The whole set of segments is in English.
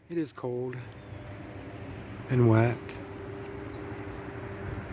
It is cold and wet,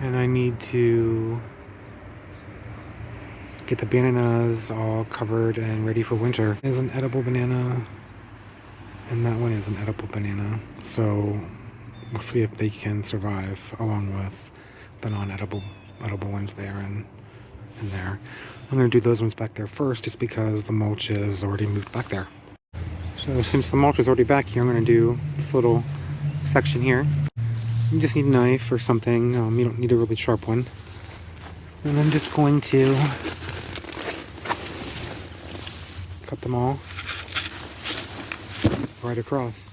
and I need to get the bananas all covered and ready for winter. There's an edible banana, and that one is an edible banana, so we'll see if they can survive along with the non-edible ones there and there. I'm going to do those ones back there first just because the mulch is already moved back there. So since the mulch is already back here, I'm going to do this little section here. You just need a knife or something. You don't need a really sharp one. And I'm just going to cut them all right across.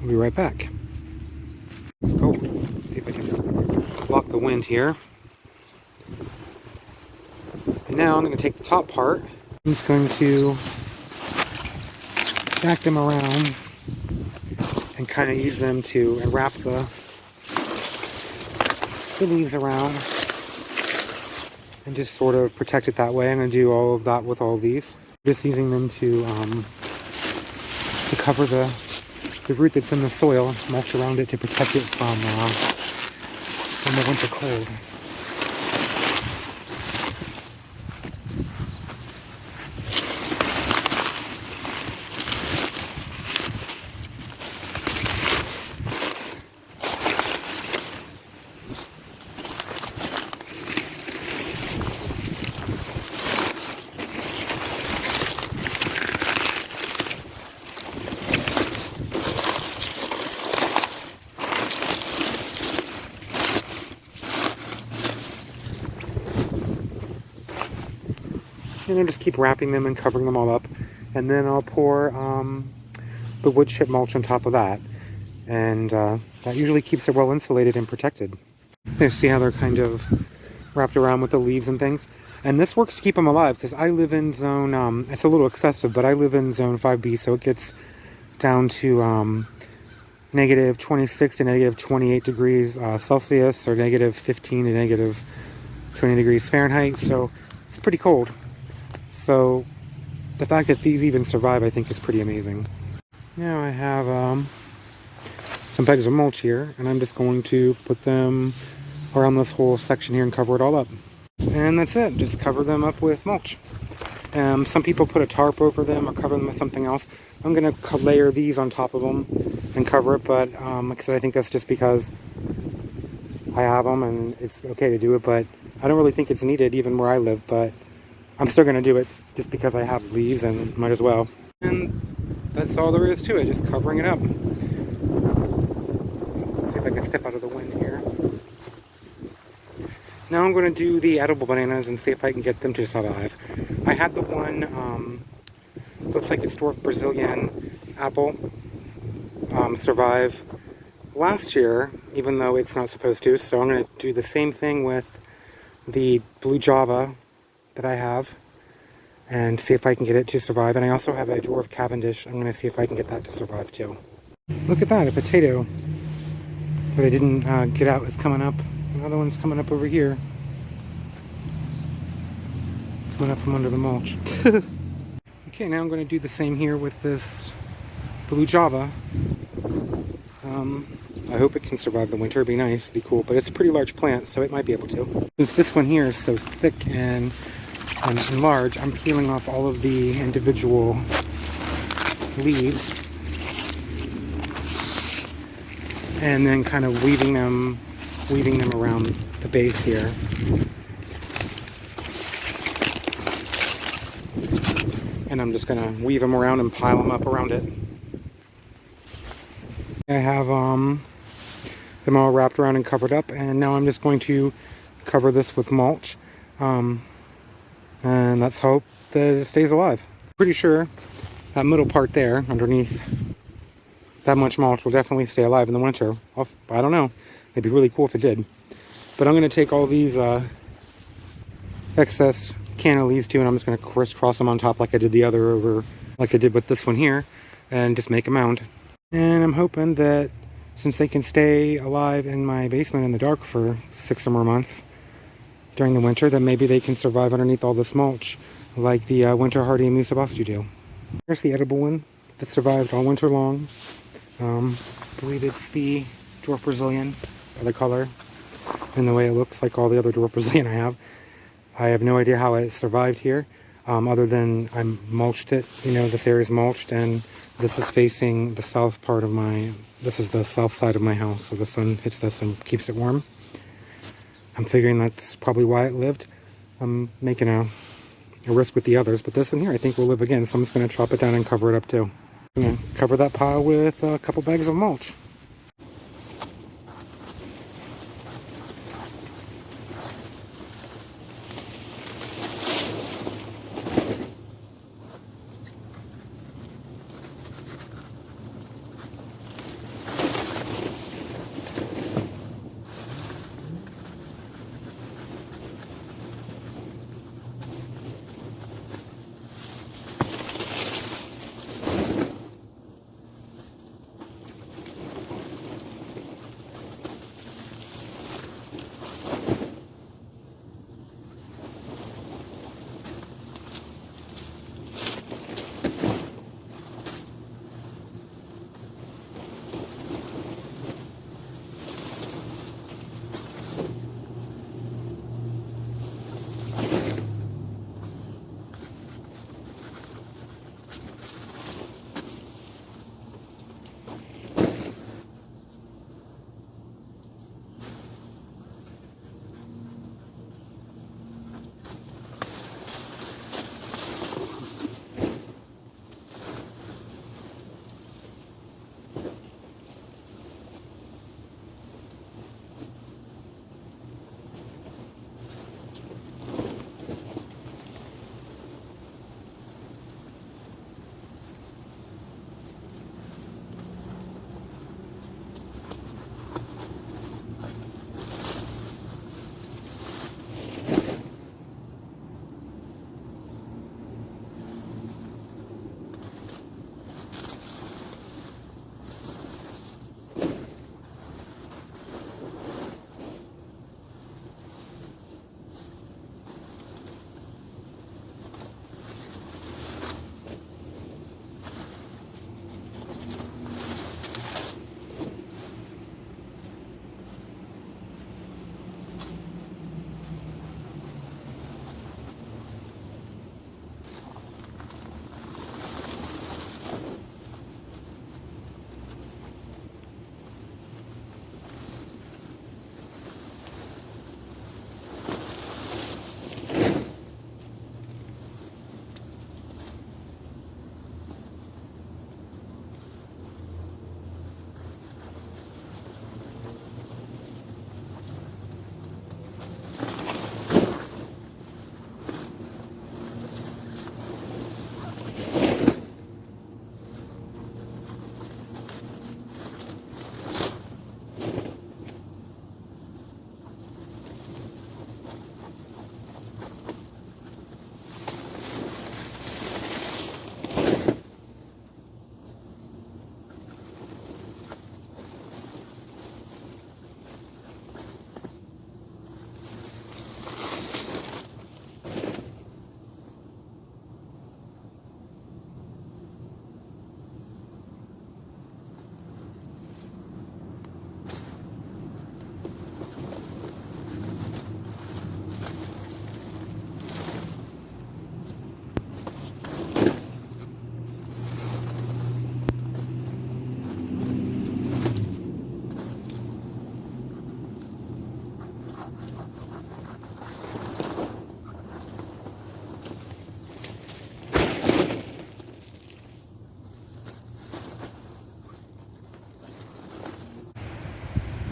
I'll be right back. It's cold. Let's see if I can block the wind here. And now I'm going to take the top part. I'm just going to stack them around and kind of use them to wrap the leaves around and just sort of protect it that way. I'm going to do all of that with all these. Just using them to cover the root that's in the soil, mulch around it to protect it from the winter cold. And I'll just keep wrapping them and covering them all up. And then I'll pour the wood chip mulch on top of that. And that usually keeps it well insulated and protected. You see how they're kind of wrapped around with the leaves and things. And this works to keep them alive because I live in zone, it's a little excessive, but I live in zone 5B, so it gets down to negative 26 to negative 28 degrees Celsius, or negative 15 to negative 20 degrees Fahrenheit. So it's pretty cold. So the fact that these even survive, I think, is pretty amazing. Now I have some bags of mulch here, and I'm just going to put them around this whole section here and cover it all up. And that's it. Just cover them up with mulch. Some people put a tarp over them or cover them with something else. I'm going to layer these on top of them and cover it, but like I said, I think that's just because I have them and it's okay to do it, but I don't really think it's needed even where I live, but I'm still going to do it just because I have leaves and might as well. And that's all there is to it, just covering it up. Let's see if I can step out of the wind here. Now I'm going to do the edible bananas and see if I can get them to survive. I had the one, looks like it's dwarf Brazilian apple, survive last year, even though it's not supposed to. So I'm going to do the same thing with the blue java that I have and see if I can get it to survive. And I also have a dwarf Cavendish. I'm going to see if I can get that to survive too. Look at that, a potato that I didn't get out is coming up. Another one's coming up over here. It's coming up from under the mulch. Okay, now I'm going to do the same here with this blue java. I hope it can survive the winter. It'd be nice, it'd be cool, but it's a pretty large plant, so it might be able to. Since this one here is so thick and large, I'm peeling off all of the individual leaves and then kind of weaving them around the base here. And I'm just gonna weave them around and pile them up around it. I have them all wrapped around and covered up, and now I'm just going to cover this with mulch. And let's hope that it stays alive. Pretty sure that middle part there underneath that much mulch will definitely stay alive in the winter. I don't know. It'd be really cool if it did. But I'm going to take all these excess can of these two, and I'm just going to crisscross them on top like I did the other over, like I did with this one here, and just make a mound. And I'm hoping that since they can stay alive in my basement in the dark for 6 or more months during the winter, then maybe they can survive underneath all this mulch like the winter hardy Musa basjoo do. Here's the edible one that survived all winter long. I believe it's the dwarf Brazilian by the color and the way it looks like all the other dwarf Brazilian I have. I have no idea how it survived here, other than I mulched it. You know, this area is mulched, and this is facing the south part of this is the south side of my house, so the sun hits this and keeps it warm. I'm figuring that's probably why it lived. I'm making a risk with the others, but this one here I think will live again, so I'm just going to chop it down and cover it up too. I'm going to cover that pile with a couple bags of mulch.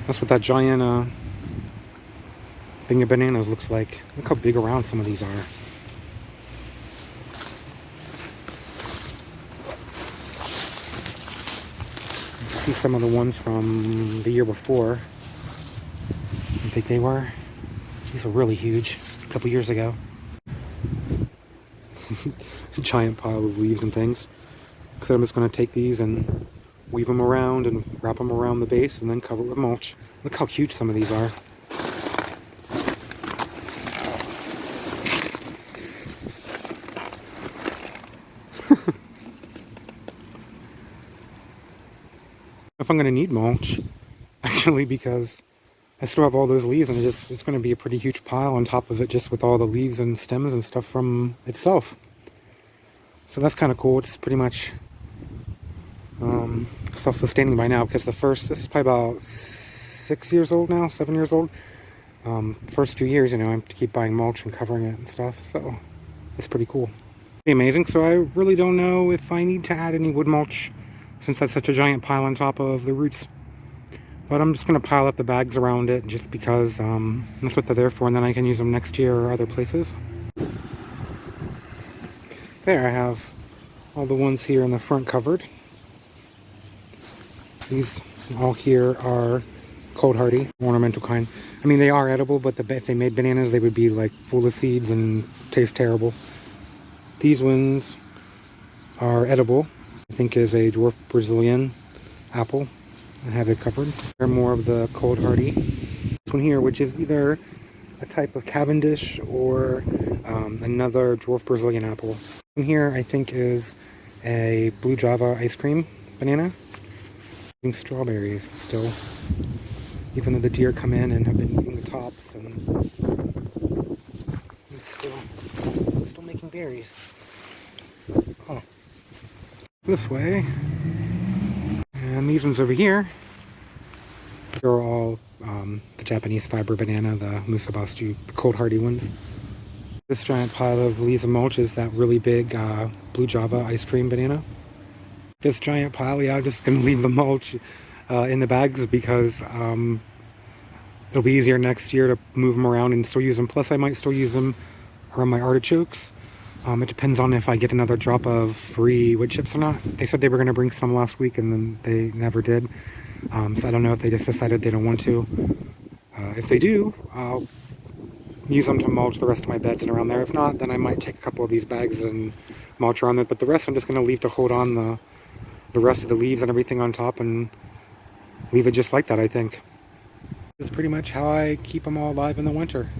That's what that giant thing of bananas looks like. Look how big around some of these are. See some of the ones from the year before. How big they were. These were really huge a couple years ago. giant pile of leaves and things. So I'm just going to take these and weave them around and wrap them around the base and then cover it with mulch. Look how huge some of these are. If I'm going to need mulch, actually, because I still have all those leaves and it's going to be a pretty huge pile on top of it just with all the leaves and stems and stuff from itself. So that's kind of cool. It's pretty much self-sustaining by now, because this is probably about 6 years old now, 7 years old. First 2 years, you know, I have to keep buying mulch and covering it and stuff, so it's pretty cool. Pretty amazing. So I really don't know if I need to add any wood mulch since that's such a giant pile on top of the roots. But I'm just going to pile up the bags around it just because that's what they're there for, and then I can use them next year or other places. There, I have all the ones here in the front covered. These all here are cold hardy, ornamental kind. I mean, they are edible, but if they made bananas, they would be like full of seeds and taste terrible. These ones are edible. I think is a dwarf Brazilian apple. I have it covered. They're more of the cold hardy. This one here, which is either a type of Cavendish or another dwarf Brazilian apple. And here, I think, is a blue Java ice cream banana. Strawberries still, even though the deer come in and have been eating the tops, and it's still making berries. Oh, this way. And these ones over here, they're all the Japanese fiber banana, the Musa, basjoo, the cold hardy ones. This giant pile of leaves and mulch is that really big blue Java ice cream banana. This giant pile, yeah, I'm just going to leave the mulch in the bags because it'll be easier next year to move them around and still use them. Plus, I might still use them around my artichokes. It depends on if I get another drop of free wood chips or not. They said they were going to bring some last week and then they never did. So I don't know if they just decided they don't want to. If they do, I'll use them to mulch the rest of my beds and around there. If not, then I might take a couple of these bags and mulch around it. But the rest I'm just going to leave to hold on the rest of the leaves and everything on top and leave it just like that, I think. This is pretty much how I keep them all alive in the winter.